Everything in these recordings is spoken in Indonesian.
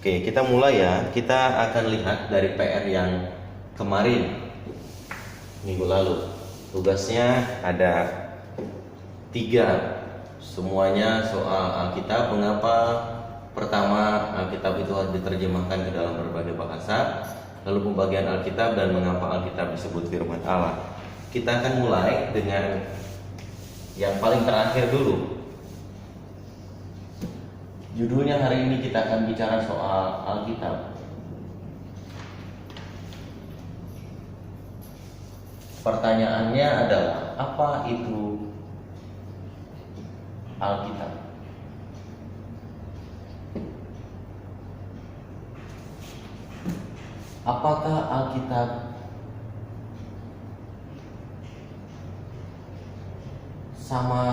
Oke, kita mulai ya. Kita akan lihat dari PR yang kemarin, minggu lalu. Tugasnya ada 3. Semuanya soal Alkitab. Mengapa? Pertama, Alkitab itu harus diterjemahkan ke dalam berbagai bahasa. Lalu pembagian Alkitab dan mengapa Alkitab disebut firman Allah. Kita akan mulai dengan yang paling terakhir dulu. Judulnya hari ini kita akan bicara soal Alkitab. Pertanyaannya adalah, apa itu Alkitab? Apakah Alkitab sama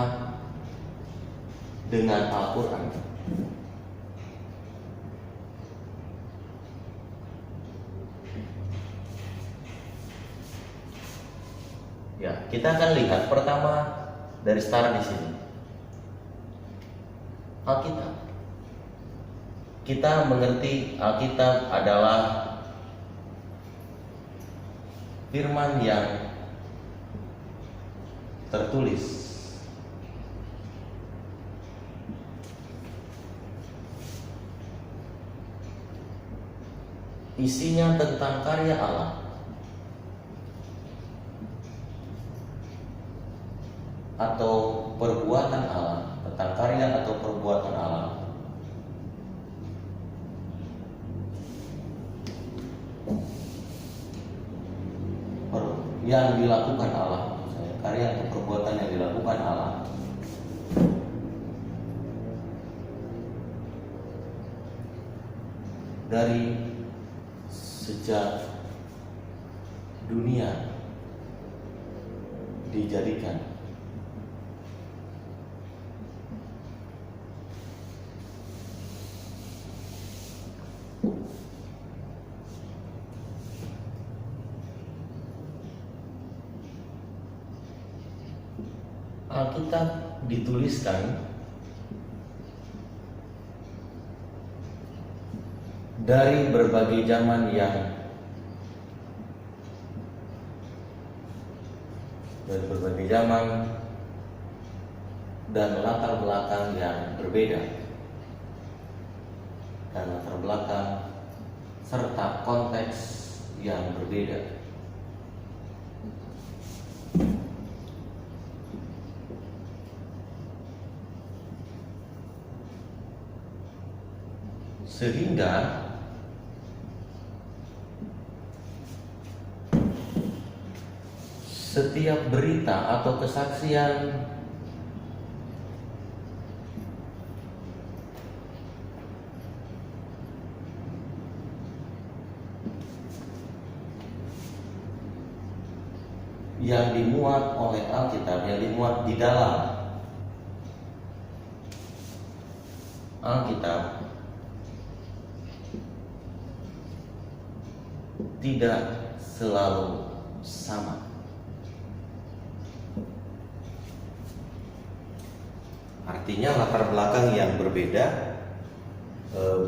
dengan Al-Quran? Ya, kita akan lihat pertama dari start di sini. Alkitab. Kita mengerti Alkitab adalah firman yang tertulis. Isinya tentang karya Allah atau perbuatan Allah, tentang karya atau perbuatan Allah. Yang dilakukan Allah, karya atau perbuatan yang dilakukan Allah. Dari sejak dunia dijadikan, Alkitab dituliskan dari berbagai zaman dan latar belakang yang berbeda, dan latar belakang serta konteks yang berbeda. Sehingga setiap berita atau kesaksian yang dimuat oleh Alkitab, yang dimuat di dalam Alkitab, tidak selalu sama. Artinya latar belakang yang berbeda,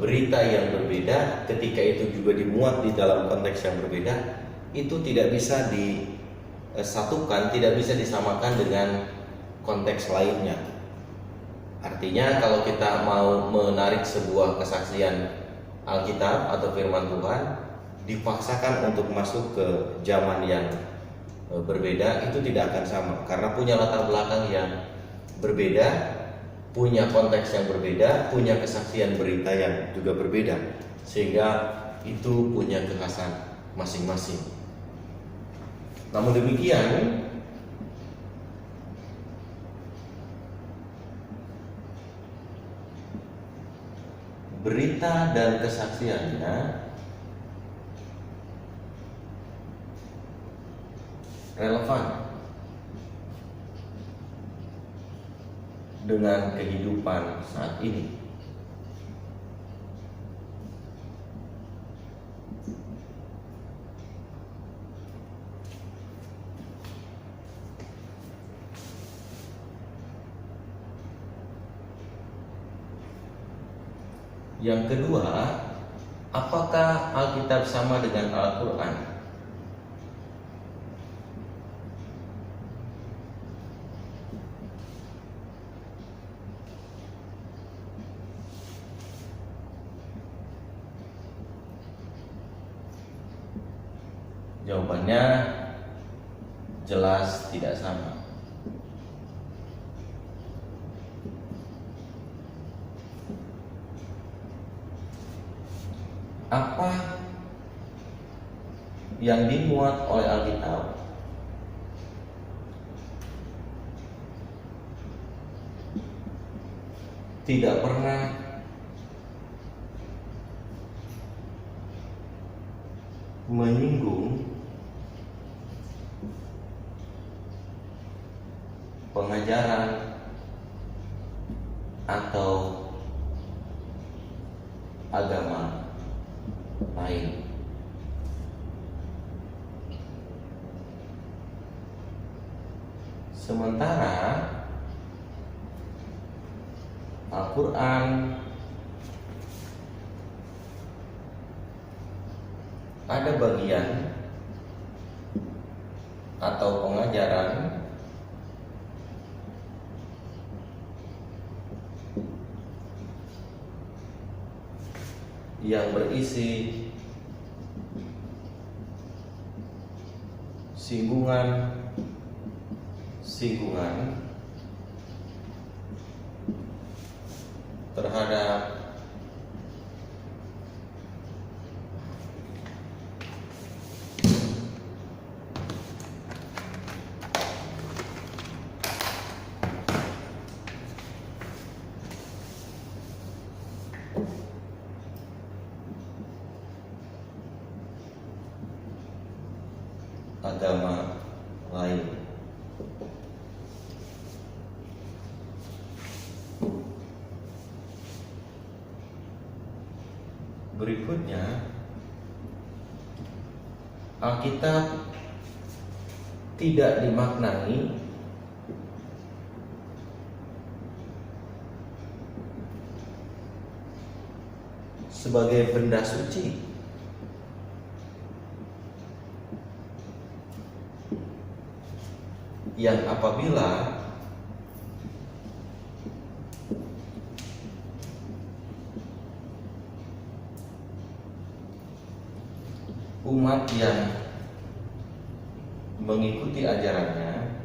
berita yang berbeda, ketika itu juga dimuat di dalam konteks yang berbeda, itu tidak bisa disatukan, tidak bisa disamakan dengan konteks lainnya. Artinya kalau kita mau menarik sebuah kesaksian Alkitab atau firman Tuhan, dipaksakan untuk masuk ke zaman yang berbeda, itu tidak akan sama, karena punya latar belakang yang berbeda, punya konteks yang berbeda, punya kesaksian berita yang juga berbeda, sehingga itu punya kekhasan masing-masing. Namun demikian, berita dan kesaksiannya relevan dengan kehidupan saat ini. Yang kedua, Apakah Alkitab sama dengan Al-Quran? Jawabannya jelas tidak sama. Apa yang dimuat oleh Alkitab tidak pernah menyinggung pengajaran atau agama lain. Sementara Al-Quran ada bagian atau pengajaran yang berisi singgungan terhadap agama lain. Berikutnya, Alkitab tidak dimaknai sebagai benda suci yang apabila umat yang mengikuti ajarannya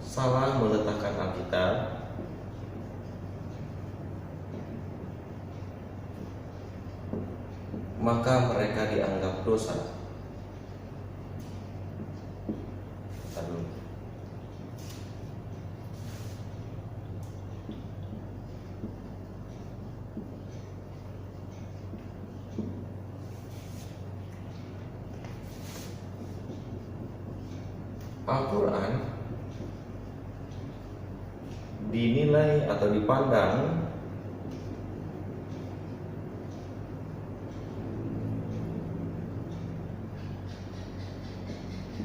salah meletakkan Alkitab, maka mereka dianggap dosa. Al-Quran dinilai atau dipandang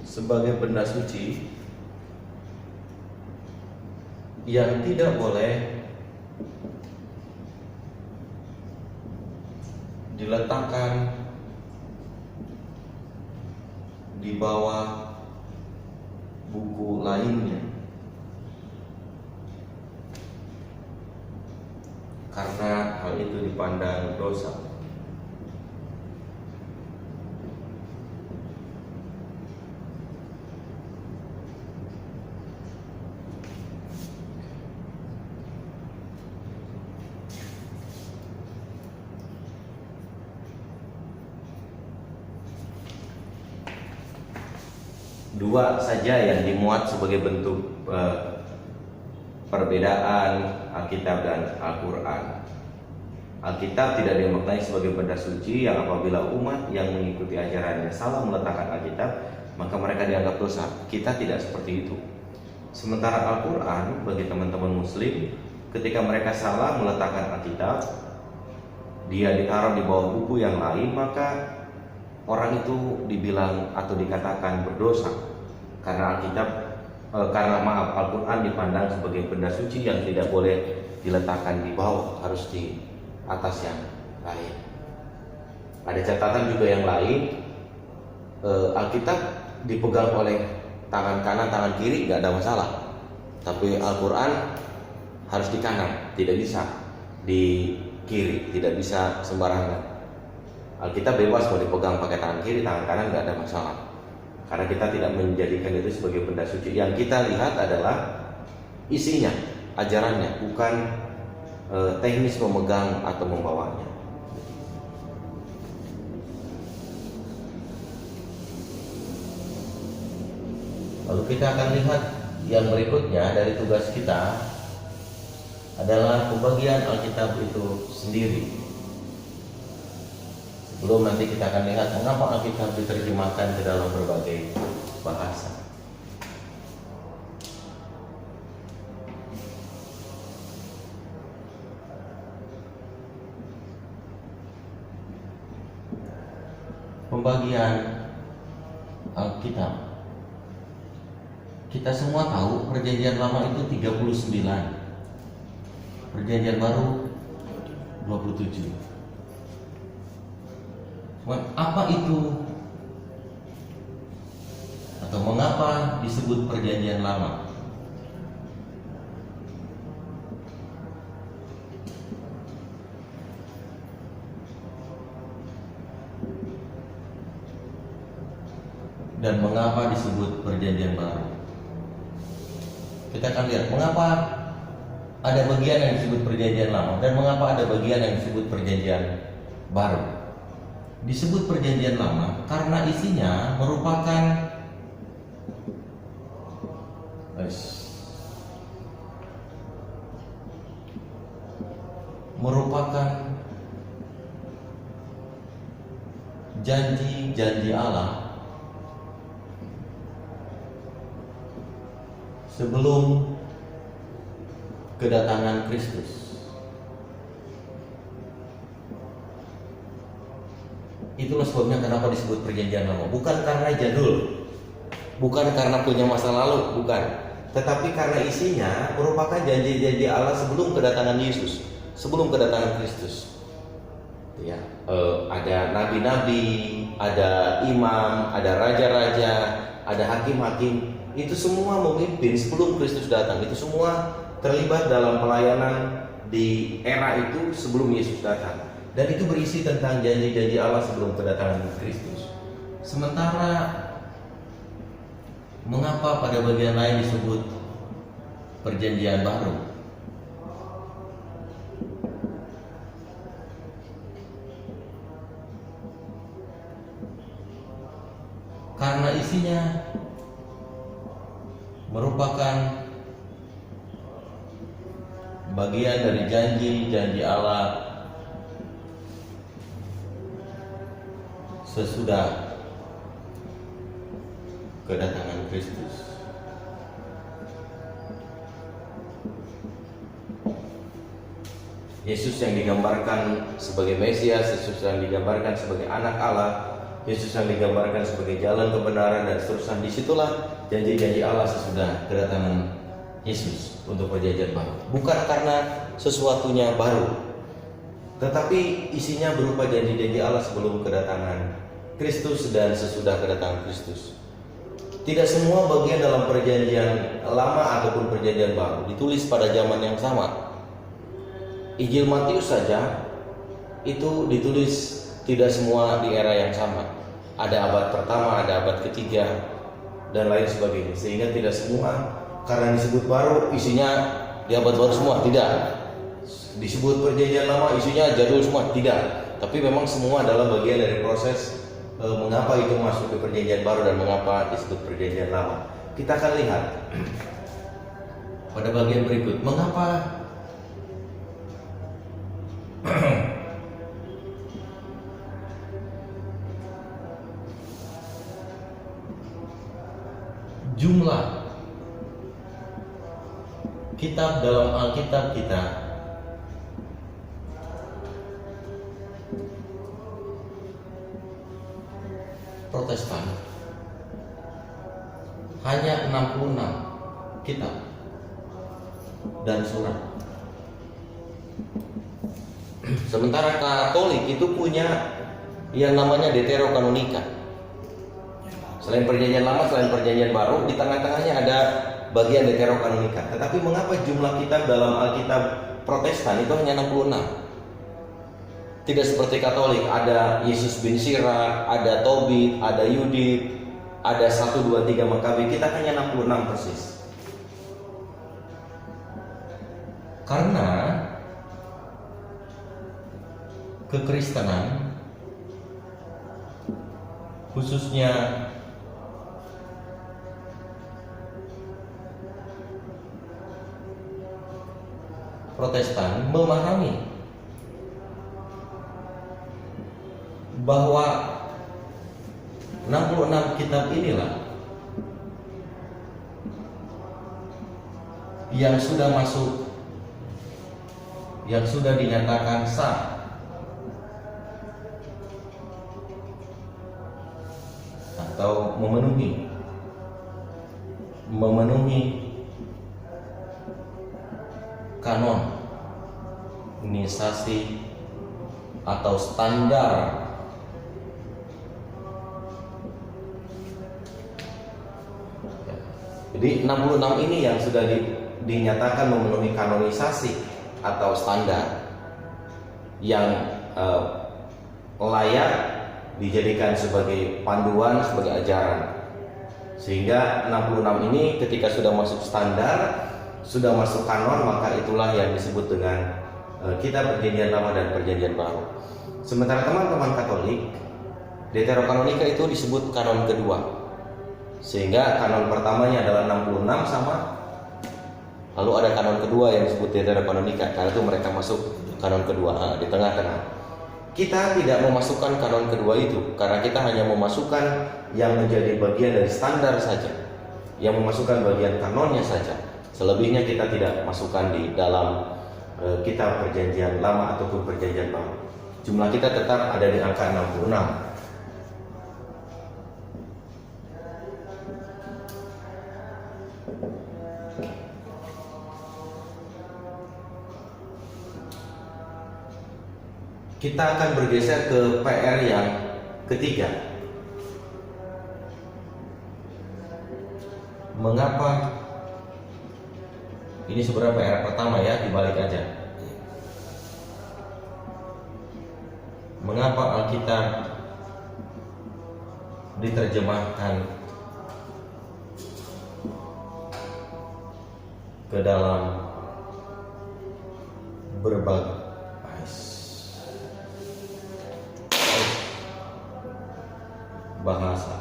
sebagai benda suci yang tidak boleh diletakkan di bawah buku lainnya, karena hal itu dipandang dosa. Dua saja yang dimuat sebagai bentuk perbedaan Alkitab dan Al-Quran. Alkitab tidak dimaknai sebagai benda suci yang apabila umat yang mengikuti ajarannya salah meletakkan Alkitab, maka mereka dianggap dosa. Kita tidak seperti itu. Sementara Al-Quran bagi teman-teman Muslim, ketika mereka salah meletakkan Alkitab, dia ditaruh di bawah buku yang lain, maka orang itu dibilang atau dikatakan berdosa, karena Alkitab karena maaf, Al-Quran dipandang sebagai benda suci yang tidak boleh diletakkan di bawah, harus di atas yang lain. Ada catatan juga yang lain, Alkitab dipegang oleh tangan kanan, tangan kiri nggak ada masalah, tapi Al-Quran harus di kanan, tidak bisa di kiri, tidak bisa sembarangan. Alkitab bebas mau dipegang pakai tangan kiri, tangan kanan nggak ada masalah, karena kita tidak menjadikan itu sebagai benda suci. Yang kita lihat adalah isinya, ajarannya, bukan teknis memegang atau membawanya. Lalu kita akan lihat yang berikutnya dari tugas kita adalah pembagian Alkitab itu sendiri. Sebelum nanti kita akan lihat mengapa Alkitab diterjemahkan ke dalam berbagai bahasa. Pembagian Alkitab. Kita semua tahu Perjanjian Lama itu 39, Perjanjian Baru 27. Apa itu? Atau mengapa disebut Perjanjian Lama? Dan mengapa disebut Perjanjian Baru? Kita akan lihat mengapa ada bagian yang disebut Perjanjian Lama dan mengapa ada bagian yang disebut Perjanjian Baru. Disebut Perjanjian Lama karena isinya merupakan janji-janji Allah sebelum kedatangan Kristus. Itulah sebabnya kenapa disebut Perjanjian Lama. Bukan karena jadul, bukan karena punya masa lalu, bukan. Tetapi karena isinya merupakan janji-janji Allah sebelum kedatangan Yesus, sebelum kedatangan Kristus. Ya, ada nabi-nabi, ada imam, ada raja-raja, ada hakim-hakim. Itu semua memimpin sebelum Kristus datang. Itu semua terlibat dalam pelayanan di era itu sebelum Yesus datang. Dan itu berisi tentang janji-janji Allah sebelum kedatangan Kristus. Sementara mengapa pada bagian lain disebut Perjanjian Baru? Karena isinya merupakan bagian dari janji-janji Allah sesudah kedatangan Kristus. Yesus yang digambarkan sebagai Mesias, Yesus yang digambarkan sebagai anak Allah, Yesus yang digambarkan sebagai jalan kebenaran dan seterusnya. Disitulah janji-janji Allah sesudah kedatangan Yesus untuk Perjanjian Baru. Bukan karena sesuatunya baru, tetapi isinya berupa janji-janji Allah sebelum kedatangan Kristus dan sesudah kedatangan Kristus. Tidak semua bagian dalam Perjanjian Lama ataupun Perjanjian Baru ditulis pada zaman yang sama. Injil Matius saja itu ditulis tidak semua di era yang sama. Ada abad pertama, ada abad ketiga, dan lain sebagainya. Sehingga tidak semua karena disebut baru isinya di abad baru semua, tidak. Disebut Perjanjian Lama isinya jadul semua, tidak. Tapi memang semua adalah bagian dari proses mengapa itu masuk ke Perjanjian Baru dan mengapa disebut Perjanjian Lama. Kita akan lihat pada bagian berikut mengapa jumlah kitab dalam Alkitab kita Protestan hanya 66 kitab dan surat. Sementara Katolik itu punya yang namanya Deuterokanonika. Selain perjanjian lama, selain perjanjian baru, di tengah-tengahnya ada bagian Deuterokanonika. Tetapi mengapa jumlah kitab dalam Alkitab Protestan itu hanya 66? Tidak seperti Katolik, ada Yesus bin Sira, ada Tobit, ada Yudit, ada 1, 2, 3 Makabi. Kita hanya 66 persis. Karena kekristenan, khususnya Protestan, memahami bahwa 66 kitab inilah yang sudah masuk, yang sudah dinyatakan sah atau memenuhi kanonisasi atau standar Jadi 66 ini yang sudah dinyatakan memenuhi kanonisasi atau standar yang layak dijadikan sebagai panduan, sebagai ajaran. Sehingga 66 ini ketika sudah masuk standar, sudah masuk kanon, maka itulah yang disebut dengan kitab perjanjian lama dan perjanjian baru. Sementara teman-teman Katolik, Deuterokanonika itu disebut kanon kedua. Sehingga kanon pertamanya adalah 66 sama, lalu ada kanon kedua yang disebut Deuterokanonika. Karena itu mereka masuk kanon kedua di tengah-tengah. Kita tidak memasukkan kanon kedua itu, karena kita hanya memasukkan yang menjadi bagian dari standar saja, yang memasukkan bagian kanonnya saja. Selebihnya kita tidak masukkan di dalam kitab perjanjian lama ataupun perjanjian baru. Jumlah kita tetap ada di angka 66. Kita akan bergeser ke PR yang ketiga. Mengapa? Ini sebenarnya PR pertama ya, dibalik aja. Mengapa Alkitab diterjemahkan ke dalam berbagai bahasa?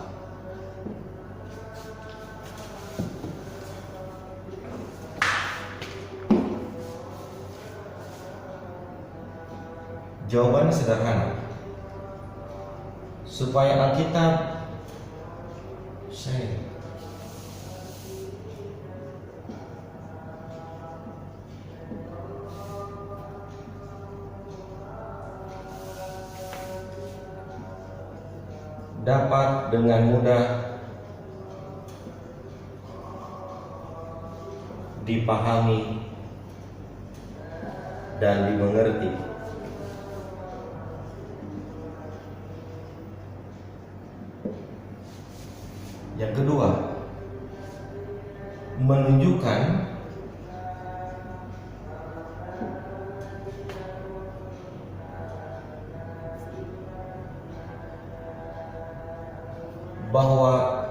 Jawabannya sederhana. Supaya Alkitab dapat dengan mudah dipahami dan dimengerti. Yang kedua, menunjukkan bahwa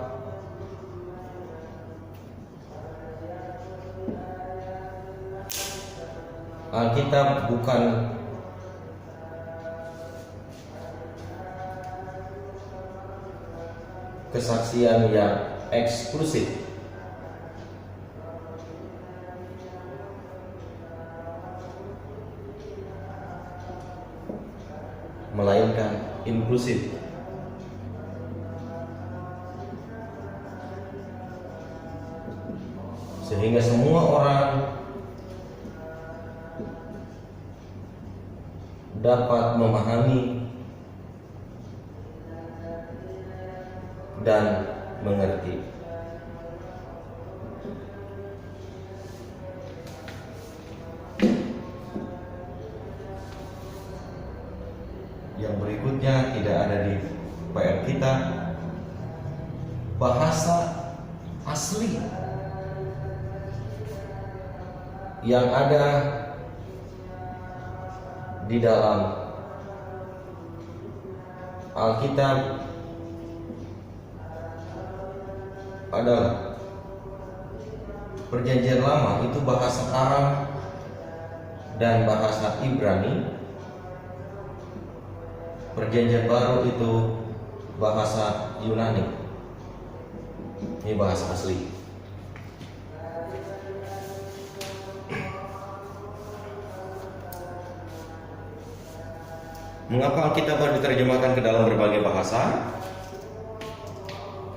Alkitab bukan kesaksian yang eksklusif, melainkan inklusif. Sehingga semua orang dapat memahami dan mengerti. negara kita, bahasa asli yang ada di dalam Alkitab adalah Perjanjian Lama itu bahasa Aram dan bahasa Ibrani. Perjanjian Baru itu bahasa Yunani. Ini bahasa asli. Mengapa Alkitab diterjemahkan ke dalam berbagai bahasa?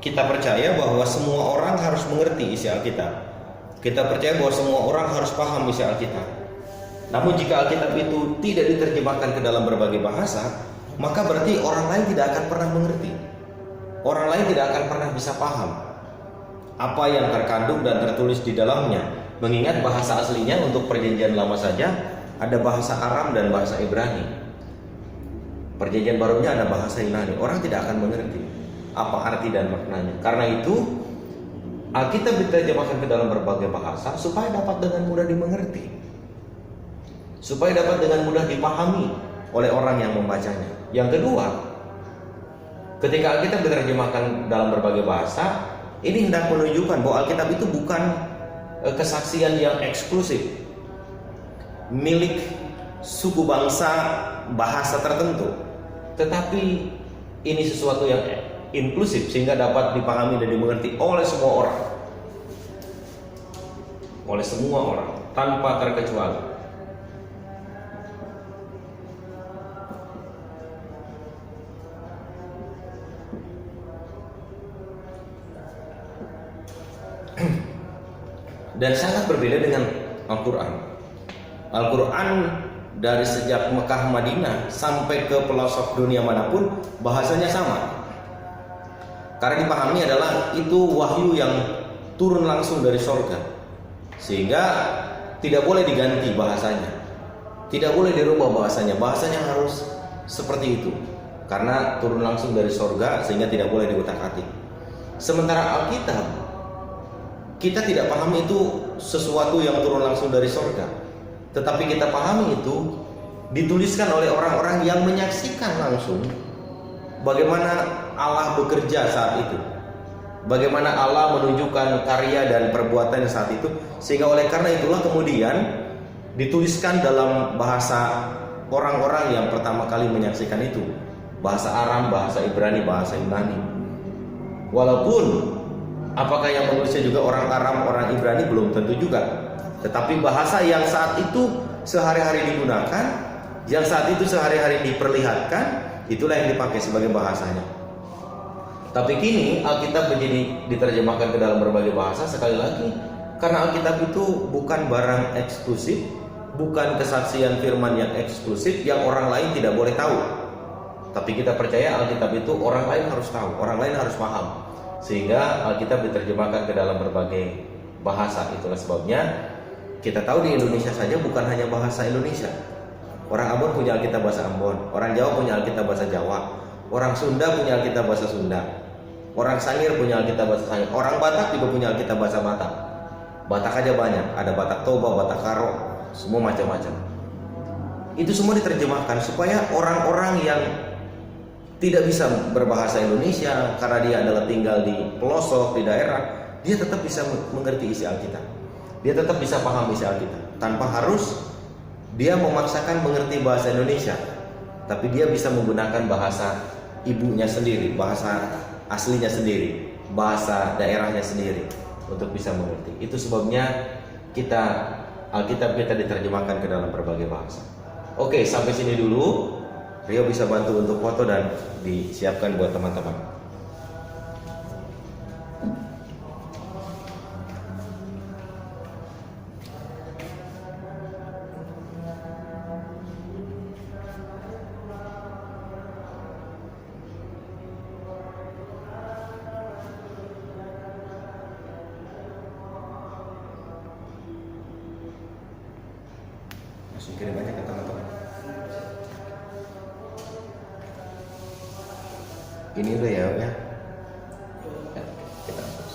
Kita percaya bahwa semua orang harus mengerti isi Alkitab. Kita percaya bahwa semua orang harus paham isi Alkitab. Namun jika Alkitab itu tidak diterjemahkan ke dalam berbagai bahasa, maka berarti orang lain tidak akan pernah mengerti. Orang lain tidak akan pernah bisa paham apa yang terkandung dan tertulis di dalamnya. Mengingat bahasa aslinya untuk Perjanjian Lama saja ada bahasa Aram dan bahasa Ibrani. Perjanjian Barunya ada bahasa Yunani. Orang tidak akan mengerti apa arti dan maknanya. Karena itu Alkitab diterjemahkan ke dalam berbagai bahasa supaya dapat dengan mudah dimengerti, supaya dapat dengan mudah dipahami oleh orang yang membacanya. Yang kedua, ketika Alkitab diterjemahkan dalam berbagai bahasa, ini hendak menunjukkan bahwa Alkitab itu bukan kesaksian yang eksklusif milik suku bangsa bahasa tertentu, tetapi ini sesuatu yang inklusif sehingga dapat dipahami dan dimengerti oleh semua orang, oleh semua orang tanpa terkecuali. Dan sangat berbeda dengan Al-Quran. Al-Quran dari sejak Mekah Madinah sampai ke pelosok dunia manapun bahasanya sama. Karena dipahami adalah itu wahyu yang turun langsung dari sorga, sehingga tidak boleh diganti bahasanya, tidak boleh dirubah bahasanya. Bahasanya harus seperti itu karena turun langsung dari sorga, sehingga tidak boleh diutak-atik. Sementara Alkitab, kita tidak pahami itu sesuatu yang turun langsung dari sorga, tetapi kita pahami itu dituliskan oleh orang-orang yang menyaksikan langsung bagaimana Allah bekerja saat itu, bagaimana Allah menunjukkan karya dan perbuatan saat itu, sehingga oleh karena itulah kemudian dituliskan dalam bahasa orang-orang yang pertama kali menyaksikan itu, bahasa Aram, bahasa Ibrani, bahasa Yunani. Walaupun apakah yang menulisnya juga orang Aram, orang Ibrani belum tentu juga, tetapi bahasa yang saat itu sehari-hari digunakan, yang saat itu sehari-hari diperlihatkan, itulah yang dipakai sebagai bahasanya. Tapi kini Alkitab menjadi diterjemahkan ke dalam berbagai bahasa, sekali lagi karena Alkitab itu bukan barang eksklusif, bukan kesaksian firman yang eksklusif yang orang lain tidak boleh tahu. Tapi kita percaya Alkitab itu orang lain harus tahu, orang lain harus paham, sehingga Alkitab diterjemahkan ke dalam berbagai bahasa. Itulah sebabnya kita tahu di Indonesia saja bukan hanya bahasa Indonesia. Orang Ambon punya Alkitab bahasa Ambon, orang Jawa punya Alkitab bahasa Jawa, orang Sunda punya Alkitab bahasa Sunda, orang Sangir punya Alkitab bahasa Sangir, orang Batak juga punya Alkitab bahasa Batak. Batak aja banyak, ada Batak Toba, Batak Karo, semua macam-macam. Itu semua diterjemahkan supaya orang-orang yang tidak bisa berbahasa Indonesia karena dia adalah tinggal di pelosok, di daerah, dia tetap bisa mengerti isi Alkitab. Dia tetap bisa paham isi Alkitab tanpa harus dia memaksakan mengerti bahasa Indonesia, tapi dia bisa menggunakan bahasa ibunya sendiri, bahasa aslinya sendiri, bahasa daerahnya sendiri untuk bisa mengerti. Itu sebabnya Alkitab kita diterjemahkan ke dalam berbagai bahasa. Oke, sampai sini dulu. Rio bisa bantu untuk foto dan disiapkan buat teman-teman. Langsung kirim aja ke teman-teman. Ini udah ya, ya. Kita hapus.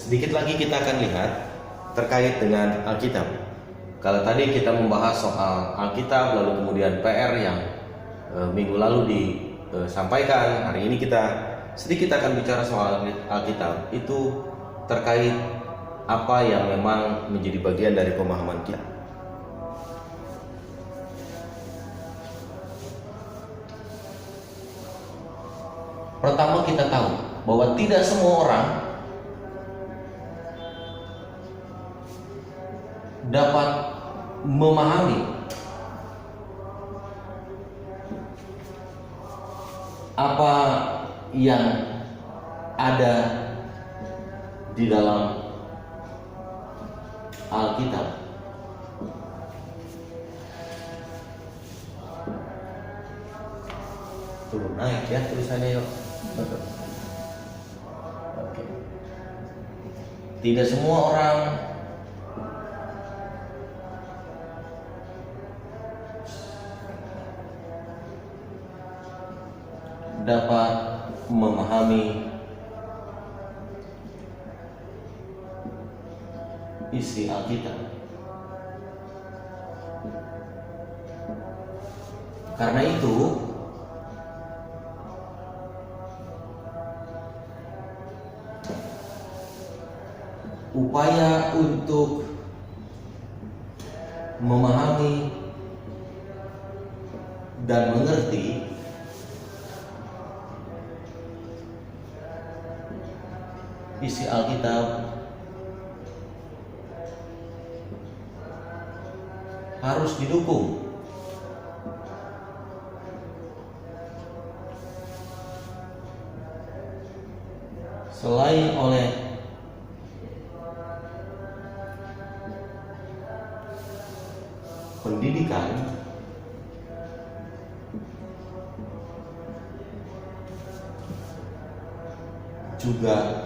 Sedikit lagi kita akan lihat terkait dengan Alkitab. Kalau tadi kita membahas soal Alkitab, lalu kemudian PR yang minggu lalu disampaikan, hari ini kita sedikit akan bicara soal Alkitab. Itu terkait apa yang memang menjadi bagian dari pemahaman kita. Pertama, kita tahu bahwa tidak semua orang dapat memahami apa yang ada di dalam Alkitab. Turun naik ya tulisannya yuk. Oke. Tidak semua orang dapat memahami isi Alkitab. Karena itu, upaya untuk memahami dan mengerti isi Alkitab harus didukung selain oleh pendidikan, juga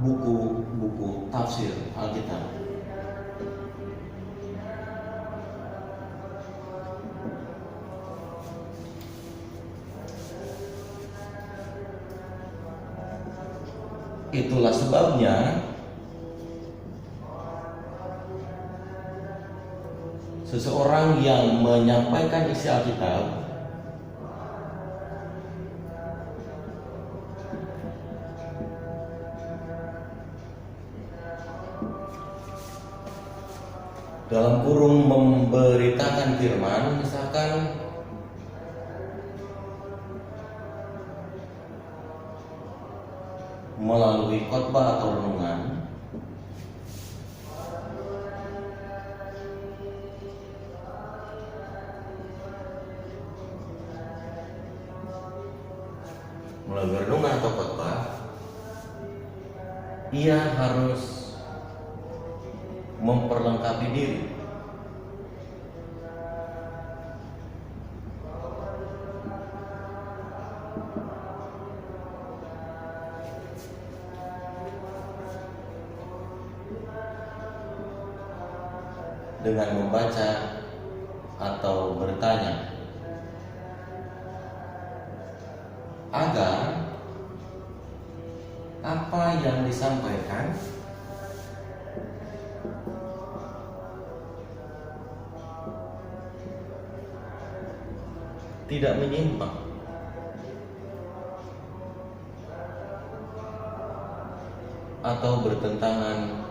buku-buku tafsir Alkitab. Itulah sebabnya seseorang yang menyampaikan isi Alkitab dalam kurung memberitakan firman, misalkan melalui khotbah atau renungan, melalui renungan atau khotbah, ia harus memperlengkapi diri dengan membaca atau bertanya agar apa yang disampaikan tidak menyimpang atau bertentangan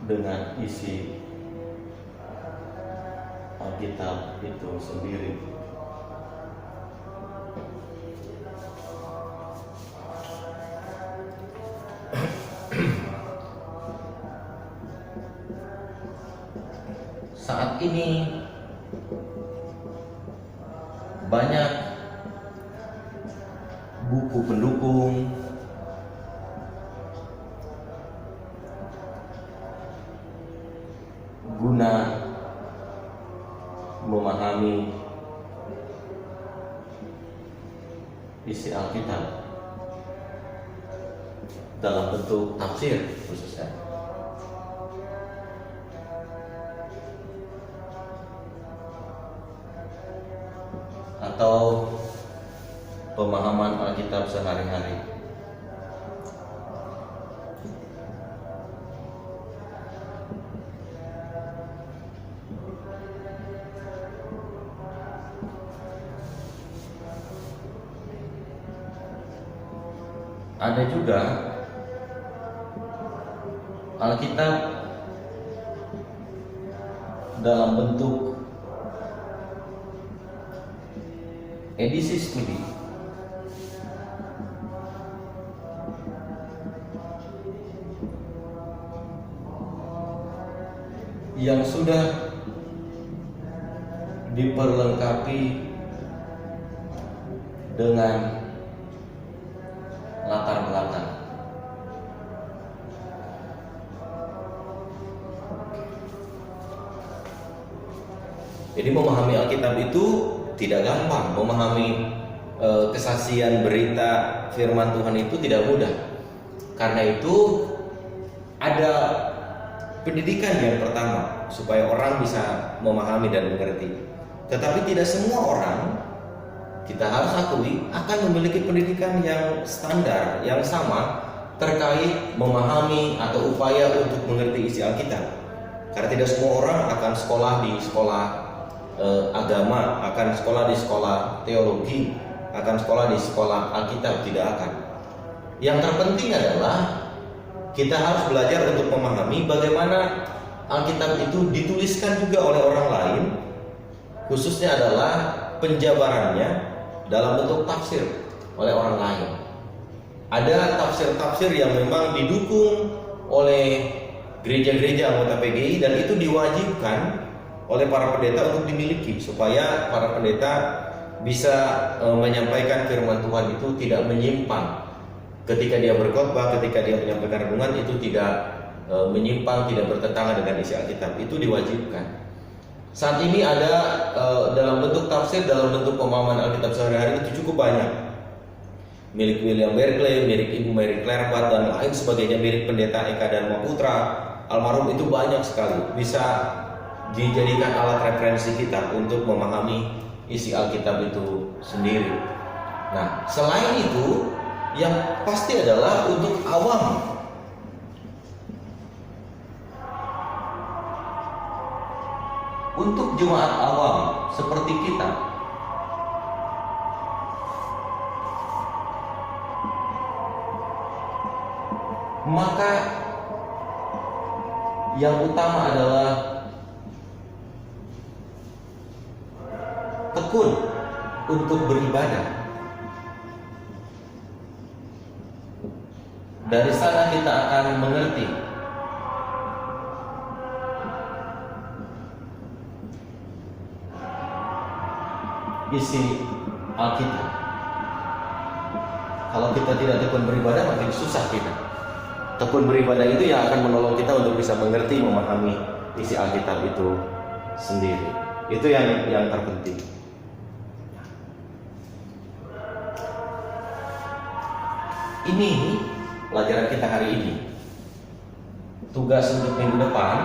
dengan isi Alkitab itu sendiri. Saat ini banyak buku pendukung, guna memahami isi Alkitab dalam bentuk tafsir khususnya. Atau pemahaman Alkitab sehari-hari. Ada juga Alkitab dalam bentuk edisi studi yang sudah diperlengkapi dengan latar belakang. Jadi memahami Alkitab itu tidak gampang. Memahami kesaksian berita firman Tuhan itu tidak mudah. Karena itu ada pendidikan yang pertama supaya orang bisa memahami dan mengerti. Tetapi tidak semua orang, kita harus akui, akan memiliki pendidikan yang standar, yang sama terkait memahami atau upaya untuk mengerti isi Alkitab. Karena tidak semua orang akan sekolah di sekolah agama, akan sekolah di sekolah teologi, akan sekolah di sekolah Alkitab, tidak akan. Yang terpenting adalah kita harus belajar untuk memahami bagaimana Alkitab itu dituliskan juga oleh orang lain, khususnya adalah penjabarannya dalam bentuk tafsir oleh orang lain. Ada tafsir-tafsir yang memang didukung oleh gereja-gereja anggota PGI dan itu diwajibkan oleh para pendeta untuk dimiliki supaya para pendeta bisa menyampaikan firman Tuhan itu tidak menyimpang. Ketika dia berkhotbah, ketika dia menyampaikan renungan itu tidak menyimpang, tidak bertentangan dengan isi Alkitab. Itu diwajibkan. Saat ini ada dalam bentuk tafsir, dalam bentuk pemahaman Alkitab sehari-hari itu cukup banyak. Milik William Barclay, milik Ibu Mary Clairvat dan lain sebagainya, milik Pendeta Eka Dharma Putra almarhum, itu banyak sekali. Bisa dijadikan alat referensi kita untuk memahami isi Alkitab itu sendiri. Nah, selain itu, yang pasti adalah untuk awam. Untuk jemaat awam seperti kita, maka yang utama adalah tekun untuk beribadah. Dari sana kita akan mengerti isi Alkitab. Kalau kita tidak tekun beribadah, makin susah kita. Tekun beribadah itu yang akan menolong kita untuk bisa mengerti, memahami isi Alkitab itu sendiri. Itu yang terpenting. Ini pelajaran kita hari ini. Tugas untuk minggu depan,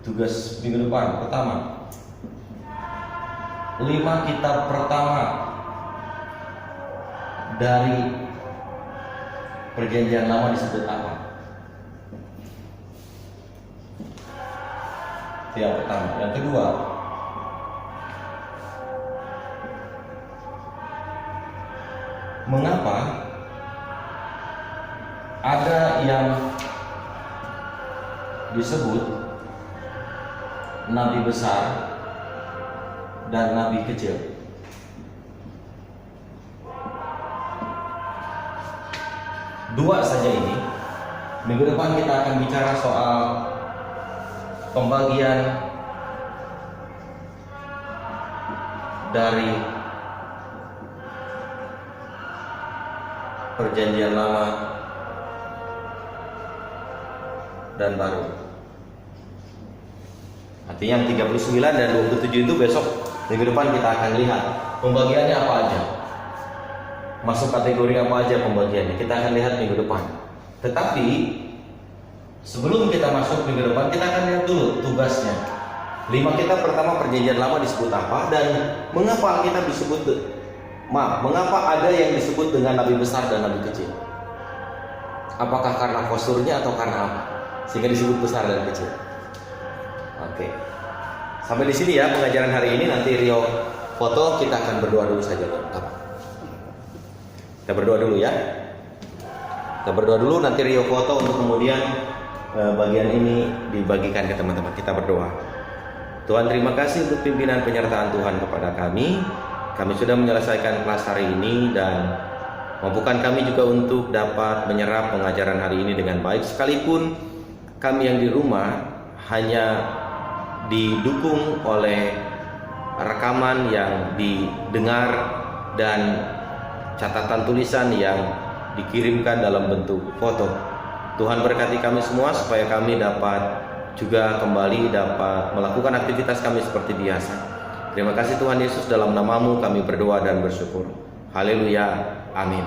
tugas minggu depan pertama, 5 kitab pertama dari Perjanjian Lama disebut apa? Itu yang pertama. Yang kedua, mengapa ada yang disebut nabi besar dan nabi kecil. Dua saja ini. Minggu depan kita akan bicara soal pembagian dari perjanjian lama dan baru. Artinya yang 39 dan 27 itu besok minggu depan kita akan lihat pembagiannya apa aja, masuk kategori apa aja pembagiannya, kita akan lihat minggu depan. Tetapi sebelum kita masuk minggu depan, kita akan lihat dulu tugasnya. 5 kita pertama perjanjian lama disebut apa, dan mengapa kita mengapa ada yang disebut dengan nabi besar dan nabi kecil. Apakah karena posturnya atau karena apa sehingga disebut besar dan kecil? Oke. Sampai di sini ya pengajaran hari ini. Nanti Rio foto, kita akan berdoa dulu saja. Kita berdoa dulu ya. Kita berdoa dulu, nanti Rio foto untuk kemudian bagian ini dibagikan ke teman-teman. Kita berdoa. Tuhan, terima kasih untuk pimpinan penyertaan Tuhan kepada kami. Kami sudah menyelesaikan kelas hari ini, dan mampukan kami juga untuk dapat menyerap pengajaran hari ini dengan baik, sekalipun kami yang di rumah hanya didukung oleh rekaman yang didengar dan catatan tulisan yang dikirimkan dalam bentuk foto. Tuhan berkati kami semua supaya kami dapat juga kembali dapat melakukan aktivitas kami seperti biasa. Terima kasih Tuhan Yesus, dalam namamu kami berdoa dan bersyukur. Haleluya, amin.